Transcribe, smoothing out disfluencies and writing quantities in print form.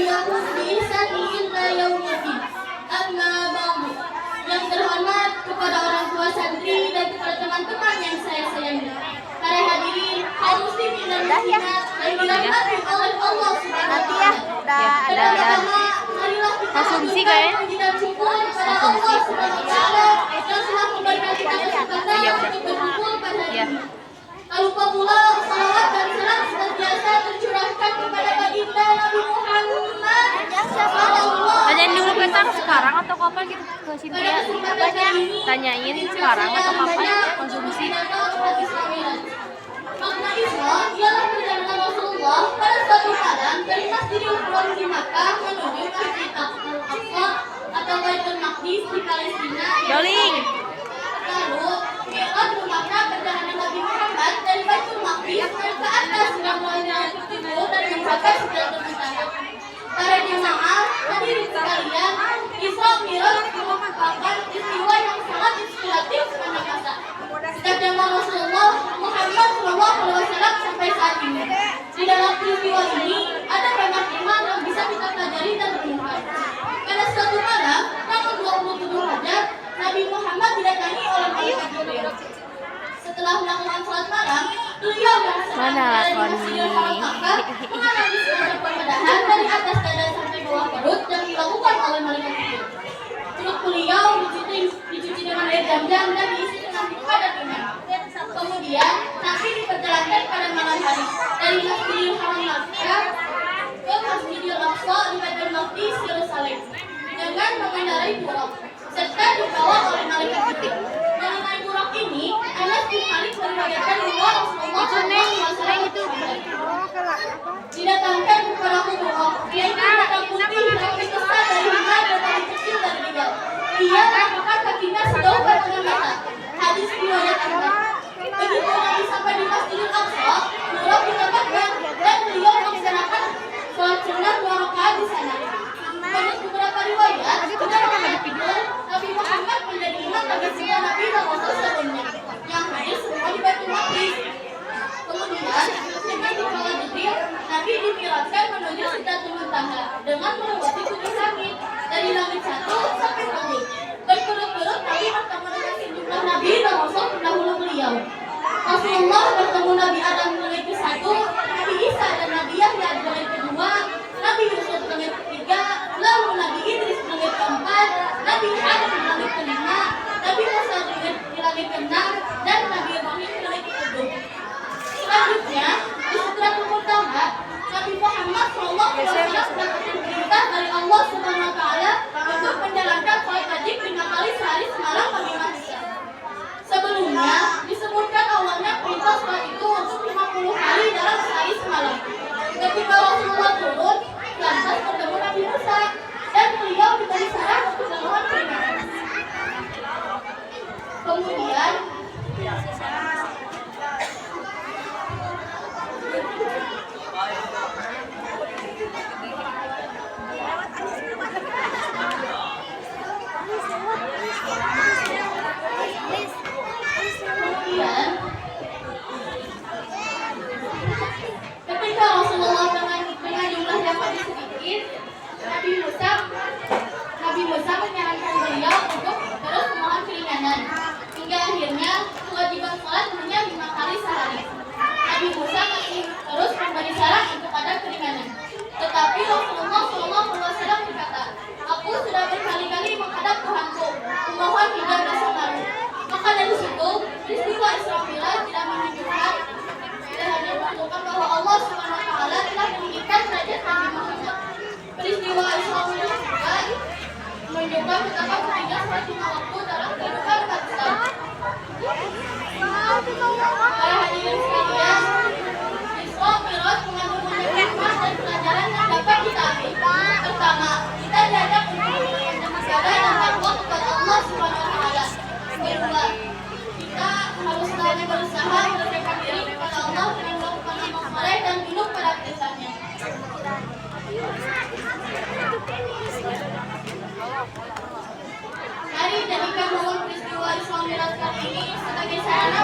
tabi'ahum bi ihsanin ila yaumiddin. Amma ba'du. Yang terhormat kepada orang tua santri dan kepada teman-teman yang saya sayangi. Para hadirin kaum muslimin dan muslimat yang dirahmati oleh Allah Subhanahu wa taala. Marilah kita konsumsi kayak puji dan syukur kepada Allah Subhanahu wa taala yang telah memberikan kita kesempatan untuk berkumpul pada hari ini. Tak lupa pula salawat dan salam senantiasa tercurahkan kepada baginda Nabi Muhammad sallallahu tanyain dulu petang sekarang atau kapan gitu ke Cynthia. Tanyain sekarang atau kapan konsumsi. Makna Islam ialah perjalanan Rasulullah pada suatu malam dari Masjidil Haram di Makkah menuju Masjid Al-Aqsa atau Baitul Maqdis di Palestina. Doling. Lalu, Mi'raj bermakna perjalanan Nabi Muhammad dari Baitul Maqdis ke atas yang mulai bertujuh dan mencapai Sidratul Muntaha. Para jemaah hadirin sekalian, Isra Mi'raj merupakan peristiwa yang sangat inspiratif sepanjang masa. Sejak zaman Rasulullah Muhammad SAW sampai saat ini. Di dalam peristiwa ini ada banyak iman yang bisa kita pelajari dan renungkan. Pada suatu malam, tanggal 27 Rajab, Nabi Muhammad didatangi oleh malaikat Jibril. Setelah melakukan sholat malam, beliau yang sedang berada di Masjidil Haram Makkah mengalami semacam pembedahan dari atas dada sampai bawah perut yang dilakukan oleh malaikat Jibril. Perut beliau dicuci dengan air zam-zam dan diisi dengan duka dan iman. Kemudian, Nabi diperjalankan pada malam hari dari Masjidil Haram Makkah ke Masjidil Aqsa di Baitul Maqdis, Yerusalem dengan mengendarai buraq serta dibawa oleh malaikat Jibril. Mengenai buraq ini, Anas bin Malik meriwayatkan bahwa Rasulullah SAW didatangkan kepadaku buraq, yaitu binatang putih yang lebih besar dari himal dan lebih kecil dari bidal. Ia merupakan kakinya sejauh pandangan mata. Hadis riwayat Ahmad. Begitu Nabi sampai di Masjidil Aqsa, buraq ditempatkan dan beliau melaksanakan sholat sunnah 2 rakaat di sana. Menurut beberapa riwayat, Nabi Muhammad menjadi imam bagi semua Nabi dan Rasul sebelumnya yang hadir semua di Baitul Maqdis. Kemudian, dengan dibawa Jibril, Nabi dimi'rajkan menuju Sidratul Muntaha dengan melewati 7 langit dari langit 1 sampai 7. Berturut-turut Nabi bertemu dengan sejumlah Nabi dan Rasul pendahulu beliau. Rasulullah bertemu Nabi Adam di langit ke-1, Nabi Isa dan Nabi Yahya di langit ke-2, Nabi Yusuf di langit ke-3, lalu Nabi Idris di langit ke-4, Nabi Adam di langit ke-5, Nabi Musa di langit ke-6, dan Nabi Ibrahim di langit ke-7. Selanjutnya, di Sidratul Muntaha, Nabi Muhammad SAW mendapatkan perintah dari Allah Subhanahu wa taala untuk menjalankan sholat wajib 5 kali sehari semalam bagi manusia. Sebelumnya, disebutkan awalnya perintah sholat itu untuk 50 kali dalam sehari semalam. Ketika Rasulullah turun, lantas bertemu Nabi Musa dan beliau diberi saran untuk melakukan peringatan. Kemudian, ketika Rasulullah dengan jumlah yang paling sedikit, Nabi Musa menyarankan beliau untuk terus memohon keringanan. Hingga akhirnya kewajiban sholat hanya 5 kali sehari. Nabi Musa masih terus memberi saran untuk ada keringanan. Tetapi Rasulullah SAW berkata, "Aku sudah berkali-kali menghadap Tuhanku, memohon hingga besok lalu." Maka dari situ, peristiwa Isra Mi'raj tidak hanya menunjukkan bahwa Allah Subhanahu wa taala telah meninggikan derajat Nabi Muhammad. Peristiwa Isra Mi'raj juga menunjukkan betapa pentingnya sholat 5 waktu dalam kehidupan umat Islam. Para hadirin sekalian, Isra Mi'raj mengandung banyak hikmah dan pelajaran yang dapat kita ambil. Pertama, kita diajak untuk meningkatkan ibadah dan takwa kepada Allah Subhanahu wa taala. Kedua, kita harus selalu berusaha mendekatkan diri kepada Allah dengan melakukan amal saleh dan hidup pada perintahnya. Mari jadikan momen peristiwa Isra Mi'raj kali ini sebagai sarana